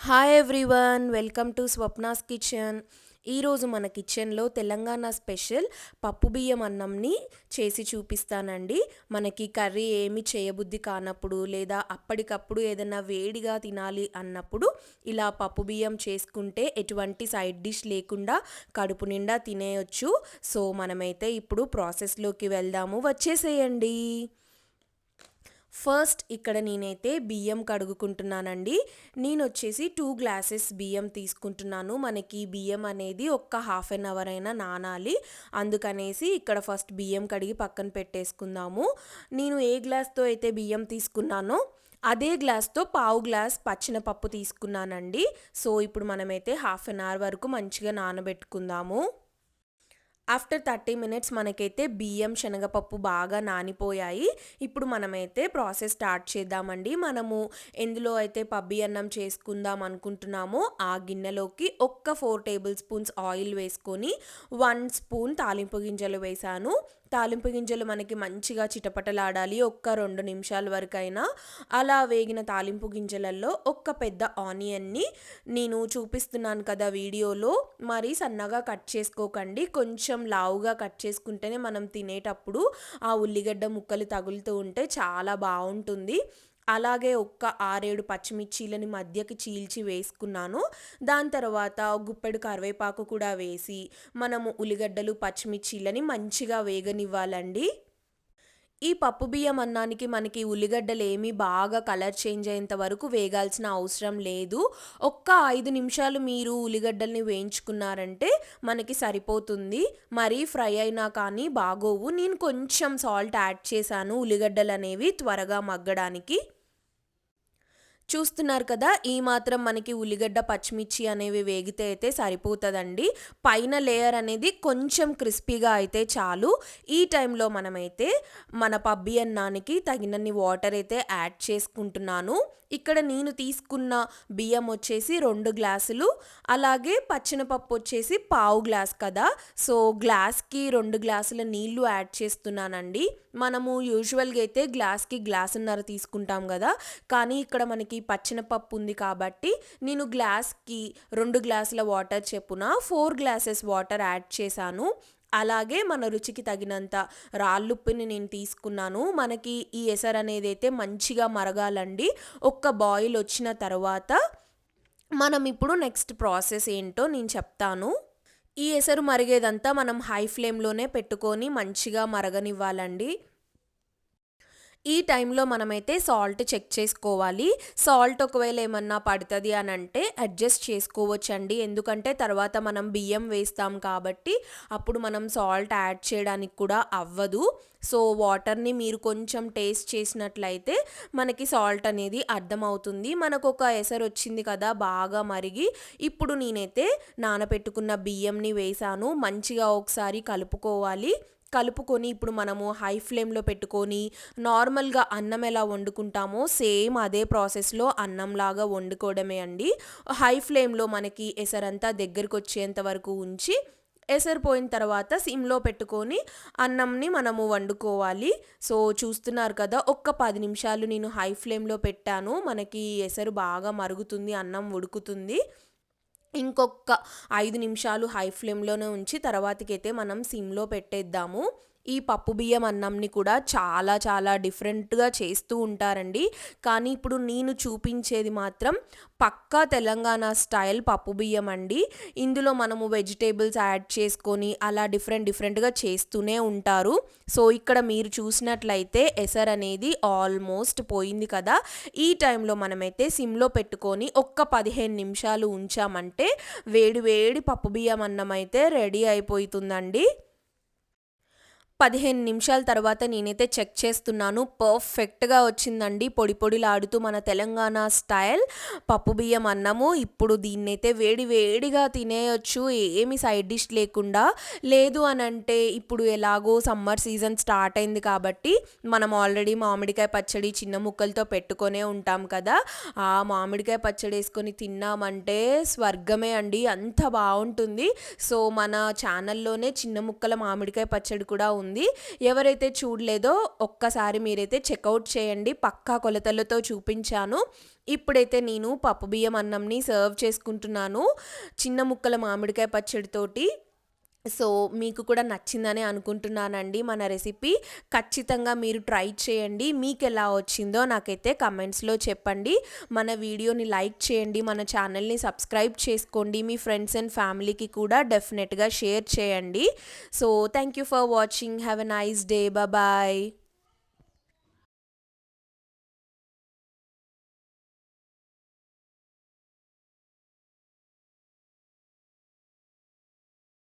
Hi everyone, welcome to Swapna's kitchen. ఈరోజు మన కిచెన్లో తెలంగాణ స్పెషల్ పప్పు బియ్యం అన్నంని చేసి చూపిస్తానండి. మనకి కర్రీ ఏమి చేయబుద్ధి కానప్పుడు లేదా అప్పటికప్పుడు ఏదైనా వేడిగా తినాలి అన్నప్పుడు ఇలా పప్పు బియ్యం చేసుకుంటే ఎటువంటి సైడ్ డిష్ లేకుండా కడుపు నిండా తినేయొచ్చు. సో మనమైతే ఇప్పుడు ప్రాసెస్లోకి వెళ్దాము, వచ్చేసేయండి. ఫస్ట్ ఇక్కడ నేనైతే బియ్యం కడుగుకుంటున్నానండి. నేను వచ్చేసి 2 గ్లాసెస్ బియ్యం తీసుకుంటున్నాను. మనకి బియ్యం అనేది ఒక్క హాఫ్ అన్ అవర్ అయినా నానాలి. అందుకనేసి ఇక్కడ ఫస్ట్ బియ్యం కడిగి పక్కన పెట్టేసుకుందాము. నేను ఏ గ్లాస్తో అయితే బియ్యం తీసుకున్నానో అదే గ్లాస్తో పావు గ్లాస్ పచ్చినపప్పు తీసుకున్నానండి. సో ఇప్పుడు మనమైతే హాఫ్ అన్ అవర్ వరకు మంచిగా నానబెట్టుకుందాము. ఆఫ్టర్ 30 మినిట్స్ మనకైతే బియ్యం శనగపప్పు బాగా నానిపోయాయి. ఇప్పుడు మనమైతే ప్రాసెస్ స్టార్ట్ చేద్దామండి. మనము ఎందులో అయితే పబ్బి అన్నం చేసుకుందాం అనుకుంటున్నామో ఆ గిన్నెలోకి ఒక్క 4 టేబుల్ స్పూన్స్ ఆయిల్ వేసుకొని 1 స్పూన్ తాలింపు గింజలు వేసాను. తాలింపు గింజలు మనకి మంచిగా చిటపటలాడాలి, ఒక్క 2 నిమిషాల వరకైనా. అలా వేగిన తాలింపు గింజలలో ఒక్క పెద్ద ఆనియన్ని నేను చూపిస్తున్నాను కదా వీడియోలో, మరి సన్నగా కట్ చేసుకోకండి, కొంచెం లావుగా కట్ చేసుకుంటేనే మనం తినేటప్పుడు ఆ ఉల్లిగడ్డ ముక్కలు తగులుతూ ఉంటే చాలా బాగుంటుంది. అలాగే ఒక్క 6-7 పచ్చిమిర్చీలని మధ్యకి చీల్చి వేసుకున్నాను. దాని తర్వాత గుప్పెడు కరివేపాకు కూడా వేసి మనము ఉల్లిగడ్డలు పచ్చిమిర్చీలని మంచిగా వేగనివ్వాలండి. ఈ పప్పు బియ్యం అన్నానికి మనకి ఉల్లిగడ్డలు ఏమీ బాగా కలర్ చేంజ్ అయ్యేంత వరకు వేగాల్సిన అవసరం లేదు. ఒక్క 5 నిమిషాలు మీరు ఉల్లిగడ్డల్ని వేయించుకున్నారంటే మనకి సరిపోతుంది. మరీ ఫ్రై అయినా కానీ బాగోవు. నేను కొంచెం సాల్ట్ యాడ్ చేశాను ఉల్లిగడ్డలు అనేవి త్వరగా మగ్గడానికి. చూస్తున్నారు కదా, ఈ మాత్రం మనకి ఉల్లిగడ్డ పచ్చిమిర్చి అనేవి వేగితే అయితే సరిపోతుందండి. పైన లేయర్ అనేది కొంచెం క్రిస్పీగా అయితే చాలు. ఈ టైంలో మనమైతే మన పబ్బి అన్నానికి తగినన్ని వాటర్ అయితే యాడ్ చేసుకుంటున్నాను. ఇక్కడ నేను తీసుకున్న బియ్యం వచ్చేసి 2 గ్లాసులు, అలాగే పచ్చినపప్పు వచ్చేసి పావు గ్లాస్ కదా. సో గ్లాస్కి 2 గ్లాసుల నీళ్లు యాడ్ చేస్తున్నానండి. మనము యూజువల్గా అయితే గ్లాస్కి గ్లాసున్నర తీసుకుంటాం కదా, కానీ ఇక్కడ మనకి పచ్చినపప్పు ఉంది కాబట్టి నేను గ్లాస్కి 2 గ్లాసుల వాటర్ చెప్పున 4 గ్లాసెస్ వాటర్ యాడ్ చేశాను. అలాగే మన రుచికి తగినంత రాళ్ళుప్పుని నేను తీసుకున్నాను. మనకి ఈ ఎసరు అనేది అయితే మంచిగా మరగాలండి. ఒక్క బాయిల్ వచ్చిన తర్వాత మనం ఇప్పుడు నెక్స్ట్ ప్రాసెస్ ఏంటో నేను చెప్తాను. ఈ ఎసరు మరిగేదంతా మనం హై ఫ్లేమ్లోనే పెట్టుకొని మంచిగా మరగనివ్వాలండి. ఈ టైంలో మనమైతే సాల్ట్ చెక్ చేసుకోవాలి. సాల్ట్ ఒకవేళ ఏమన్నా పడుతుంది అని అంటే అడ్జస్ట్ చేసుకోవచ్చండి, ఎందుకంటే తర్వాత మనం బియ్యం వేస్తాం కాబట్టి అప్పుడు మనం సాల్ట్ యాడ్ చేయడానికి కూడా అవ్వదు. సో వాటర్ని మీరు కొంచెం టేస్ట్ చేసినట్లయితే మనకి సాల్ట్ అనేది అర్థమవుతుంది. మనకు ఒక ఎసరు వచ్చింది కదా బాగా మరిగి. ఇప్పుడు నేనైతే నానబెట్టుకున్న బియ్యంని వేసాను. మంచిగా ఒకసారి కలుపుకొని ఇప్పుడు మనము హై ఫ్లేమ్లో పెట్టుకొని నార్మల్గా అన్నం ఎలా వండుకుంటామో సేమ్ అదే ప్రాసెస్లో అన్నంలాగా వండుకోవడమే అండి. హై ఫ్లేమ్లో మనకి ఎసరంతా దగ్గరికి వచ్చేంత వరకు ఉంచి ఎసరు పోయిన తర్వాత సిమ్లో పెట్టుకొని అన్నంని మనము వండుకోవాలి. సో చూస్తున్నారు కదా, ఒక్క 10 నిమిషాలు నేను హై ఫ్లేమ్లో పెట్టాను. మనకి ఎసరు బాగా మరుగుతుంది, అన్నం ఉడుకుతుంది. ఇంకొక 5 నిమిషాలు హై ఫ్లేమ్లోనే ఉంచి తర్వాతకైతే మనం సిమ్లో పెట్టేద్దాము. ఈ పప్పు బియ్యం అన్నంని కూడా చాలా చాలా డిఫరెంట్గా చేస్తూ ఉంటారండి, కానీ ఇప్పుడు నేను చూపించేది మాత్రం పక్కా తెలంగాణ స్టైల్ పప్పు బియ్యం అండి. ఇందులో మనము వెజిటేబుల్స్ యాడ్ చేసుకొని అలా డిఫరెంట్గా చేస్తూనే ఉంటారు. సో ఇక్కడ మీరు చూసినట్లయితే ఎసర్ అనేది ఆల్మోస్ట్ పోయింది కదా. ఈ టైంలో మనమైతే సిమ్లో పెట్టుకొని ఒక్క 15 నిమిషాలు ఉంచామంటే వేడి వేడి పప్పు బియ్యం అన్నం అయితే రెడీ అయిపోతుందండి. 15 నిమిషాల తర్వాత నేనైతే చెక్ చేస్తున్నాను. పర్ఫెక్ట్గా వచ్చిందండి, పొడి పొడిలాడుతూ మన తెలంగాణ స్టైల్ పప్పు బియ్యం అన్నము. ఇప్పుడు దీన్నైతే వేడి వేడిగా తినేయొచ్చు, ఏమి సైడ్ డిష్ లేకుండా. లేదు అని అంటే ఇప్పుడు ఎలాగో సమ్మర్ సీజన్ స్టార్ట్ అయింది కాబట్టి మనం ఆల్రెడీ మామిడికాయ పచ్చడి చిన్న ముక్కలతో పెట్టుకొనే ఉంటాం కదా. ఆ మామిడికాయ పచ్చడి వేసుకొని తిన్నామంటే స్వర్గమే అండి, అంత బాగుంటుంది. సో మన ఛానల్లోనే చిన్న ముక్కల మామిడికాయ పచ్చడి కూడా ఉంది, ఉంది. ఎవరైతే చూడలేదో ఒక్కసారి మీరైతే చెక్అవుట్ చేయండి. పక్కా కొలతలతో చూపించాను. ఇప్పుడైతే నేను పప్పు బియ్యం అన్నంని సర్వ్ చేసుకుంటున్నాను చిన్న ముక్కల మామిడికాయ పచ్చడితోటి. సో మీకు కూడా నచ్చిందనే అనుకుంటున్నానండి మన రెసిపీ. ఖచ్చితంగా మీరు ట్రై చేయండి. మీకు ఎలా వచ్చిందో నాకైతే కమెంట్స్లో చెప్పండి. మన వీడియోని లైక్ చేయండి, మన ఛానల్ని సబ్స్క్రైబ్ చేసుకోండి, మీ ఫ్రెండ్స్ అండ్ ఫ్యామిలీకి కూడా డెఫినెట్గా షేర్ చేయండి. So thank you for watching. Have a nice day. Bye.